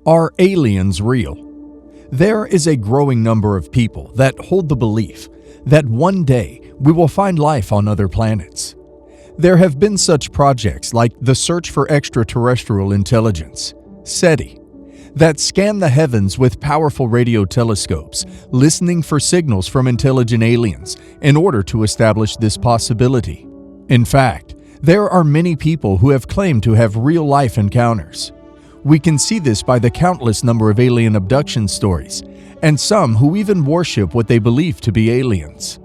Are aliens real? There is a growing number of people that hold the belief that one day we will find life on other planets. There have been such projects like the Search for Extraterrestrial Intelligence, SETI, that scan the heavens with powerful radio telescopes, listening for signals from intelligent aliens in order to establish this possibility. In fact, there are many people who have claimed to have real-life encounters. We can see this by the countless number of alien abduction stories, and some who even worship what they believe to be aliens.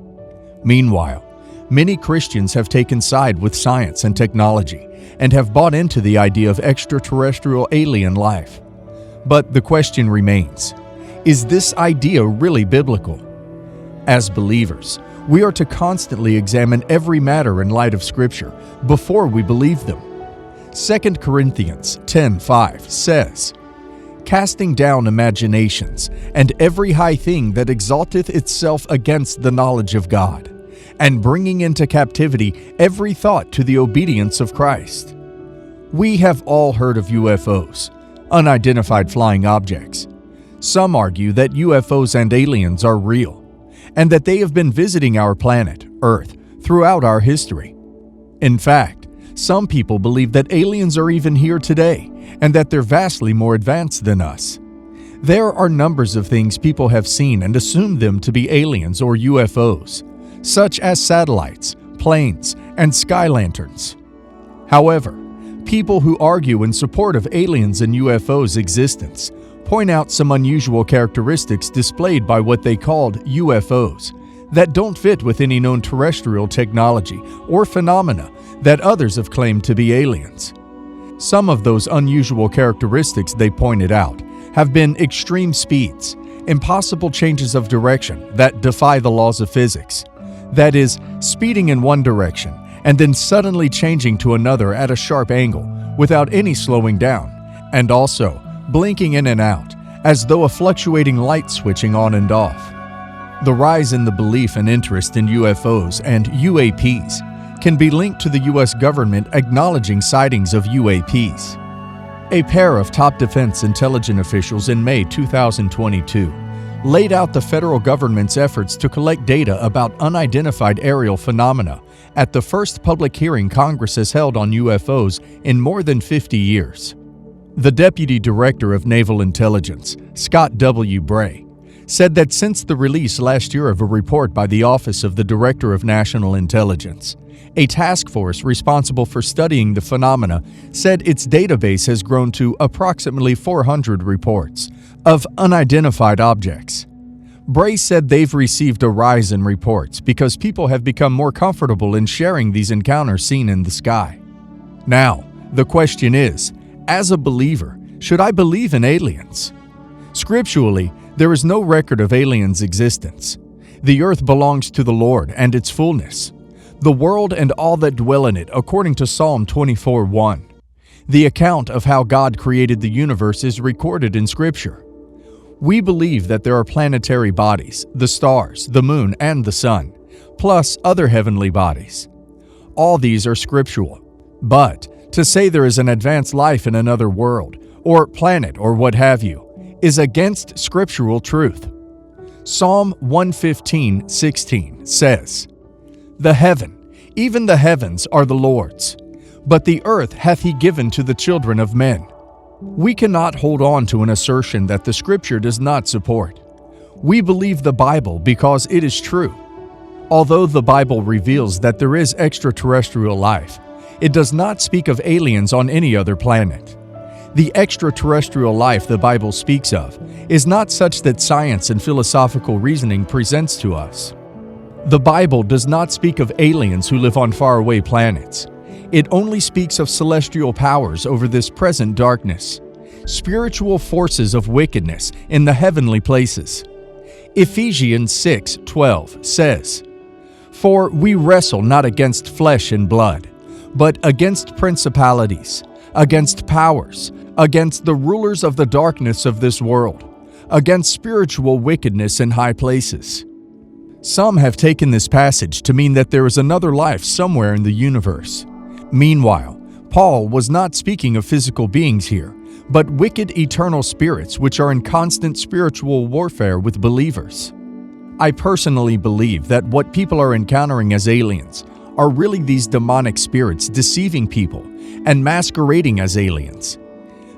Meanwhile, many Christians have taken side with science and technology and have bought into the idea of extraterrestrial alien life. But the question remains, is this idea really biblical? As believers, we are to constantly examine every matter in light of Scripture before we believe them. 2 Corinthians 10:5 says, "Casting down imaginations, and every high thing that exalteth itself against the knowledge of God, and bringing into captivity every thought to the obedience of Christ." We have all heard of UFOs, unidentified flying objects. Some argue that UFOs and aliens are real, and that they have been visiting our planet, Earth, throughout our history. In fact, some people believe that aliens are even here today, and that they're vastly more advanced than us. There are numbers of things people have seen and assumed them to be aliens or UFOs, such as satellites, planes, and sky lanterns. However, people who argue in support of aliens and UFOs' existence point out some unusual characteristics displayed by what they called UFOs that don't fit with any known terrestrial technology or phenomena that others have claimed to be aliens. Some of those unusual characteristics they pointed out have been extreme speeds, impossible changes of direction that defy the laws of physics. That is, speeding in one direction and then suddenly changing to another at a sharp angle without any slowing down, and also blinking in and out as though a fluctuating light switching on and off. The rise in the belief and interest in UFOs and UAPs can be linked to the U.S. government acknowledging sightings of UAPs. A pair of top defense intelligence officials in May 2022 laid out the federal government's efforts to collect data about unidentified aerial phenomena at the first public hearing Congress has held on UFOs in more than 50 years. The Deputy Director of Naval Intelligence, Scott W. Bray, said that since the release last year of a report by the Office of the Director of National Intelligence, a task force responsible for studying the phenomena said its database has grown to approximately 400 reports of unidentified objects. Bray said they've received a rise in reports because people have become more comfortable in sharing these encounters seen in the sky. Now, the question is, as a believer, should I believe in aliens? Scripturally, there is no record of aliens' existence. The earth belongs to the Lord and its fullness, the world and all that dwell in it, according to Psalm 24:1. The account of how God created the universe is recorded in Scripture. We believe that there are planetary bodies, the stars, the moon, and the sun, plus other heavenly bodies. All these are scriptural. But to say there is an advanced life in another world, or planet, or what have you, is against scriptural truth. Psalm 115:16 says, "The heaven, even the heavens, are the Lord's, but the earth hath he given to the children of men." We cannot hold on to an assertion that the Scripture does not support. We believe the Bible because it is true. Although the Bible reveals that there is extraterrestrial life, it does not speak of aliens on any other planet. The extraterrestrial life the Bible speaks of is not such that science and philosophical reasoning presents to us. The Bible does not speak of aliens who live on faraway planets. It only speaks of celestial powers over this present darkness, spiritual forces of wickedness in the heavenly places. Ephesians 6:12 says, "For we wrestle not against flesh and blood, but against principalities, against powers, against the rulers of the darkness of this world, against spiritual wickedness in high places." Some have taken this passage to mean that there is another life somewhere in the universe. Meanwhile, Paul was not speaking of physical beings here, but wicked eternal spirits which are in constant spiritual warfare with believers. I personally believe that what people are encountering as aliens are really these demonic spirits deceiving people and masquerading as aliens.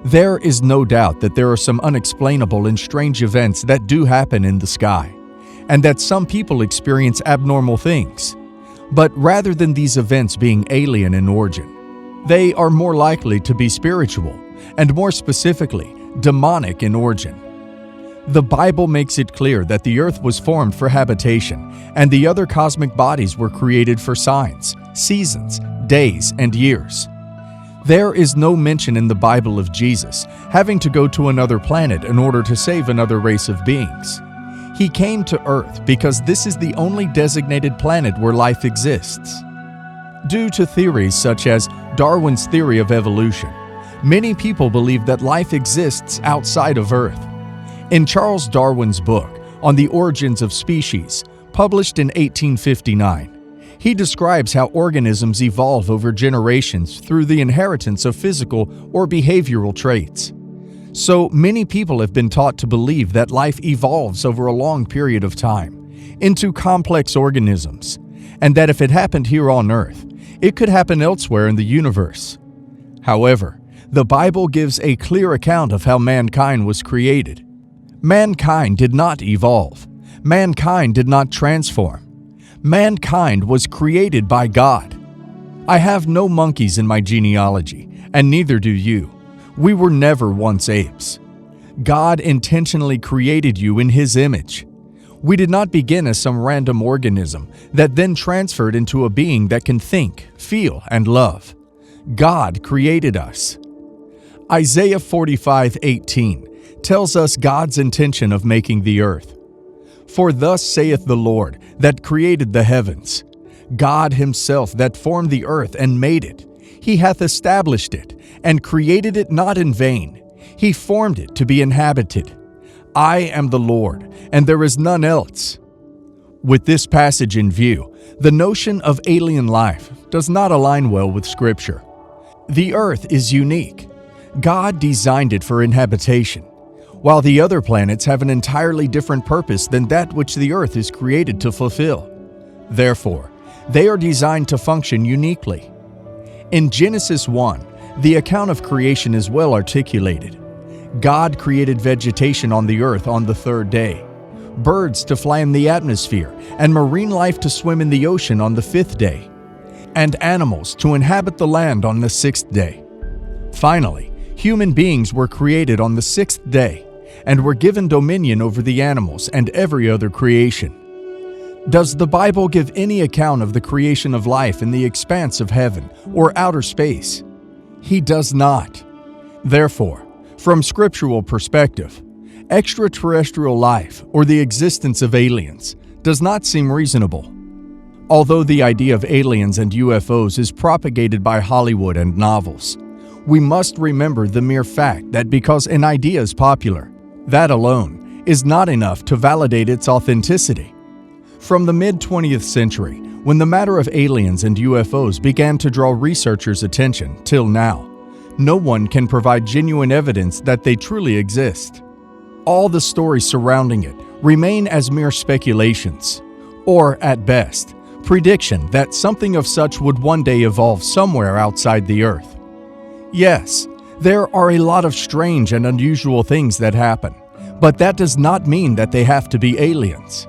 There is no doubt that there are some unexplainable and strange events that do happen in the sky, and that some people experience abnormal things. But rather than these events being alien in origin, they are more likely to be spiritual, and more specifically, demonic in origin. The Bible makes it clear that the earth was formed for habitation, and the other cosmic bodies were created for signs, seasons, days, and years. There is no mention in the Bible of Jesus having to go to another planet in order to save another race of beings. He came to Earth because this is the only designated planet where life exists. Due to theories such as Darwin's theory of evolution, many people believe that life exists outside of Earth. In Charles Darwin's book on the origins of species, published in 1859, he describes how organisms evolve over generations through the inheritance of physical or behavioral traits. So many people have been taught to believe that life evolves over a long period of time into complex organisms, and that if it happened here on Earth, it could happen elsewhere in the universe. However, the Bible gives a clear account of how mankind was created. Mankind did not evolve. Mankind did not transform. Mankind was created by God. I have no monkeys in my genealogy, and neither do you. We were never once apes. God intentionally created you in His image. We did not begin as some random organism that then transferred into a being that can think, feel, and love. God created us. Isaiah 45:18 tells us God's intention of making the earth. For thus saith the Lord, that created the heavens, God Himself that formed the earth and made it. He hath established it, and created it not in vain. He formed it to be inhabited. I am the Lord, and there is none else. With this passage in view, the notion of alien life does not align well with Scripture. The earth is unique. God designed it for inhabitation, while the other planets have an entirely different purpose than that which the earth is created to fulfill. Therefore, they are designed to function uniquely. In Genesis 1, the account of creation is well articulated. God created vegetation on the earth on the third day, birds to fly in the atmosphere, and marine life to swim in the ocean on the fifth day, and animals to inhabit the land on the sixth day. Finally, human beings were created on the sixth day, and were given dominion over the animals and every other creation. Does the Bible give any account of the creation of life in the expanse of heaven or outer space? He does not. Therefore, from scriptural perspective, extraterrestrial life or the existence of aliens does not seem reasonable. Although the idea of aliens and UFOs is propagated by Hollywood and novels, we must remember the mere fact that because an idea is popular, that alone is not enough to validate its authenticity. From the mid-20th century, when the matter of aliens and UFOs began to draw researchers' attention, till now, no one can provide genuine evidence that they truly exist. All the stories surrounding it remain as mere speculations, or at best, prediction that something of such would one day evolve somewhere outside the Earth. Yes, there are a lot of strange and unusual things that happen, but that does not mean that they have to be aliens.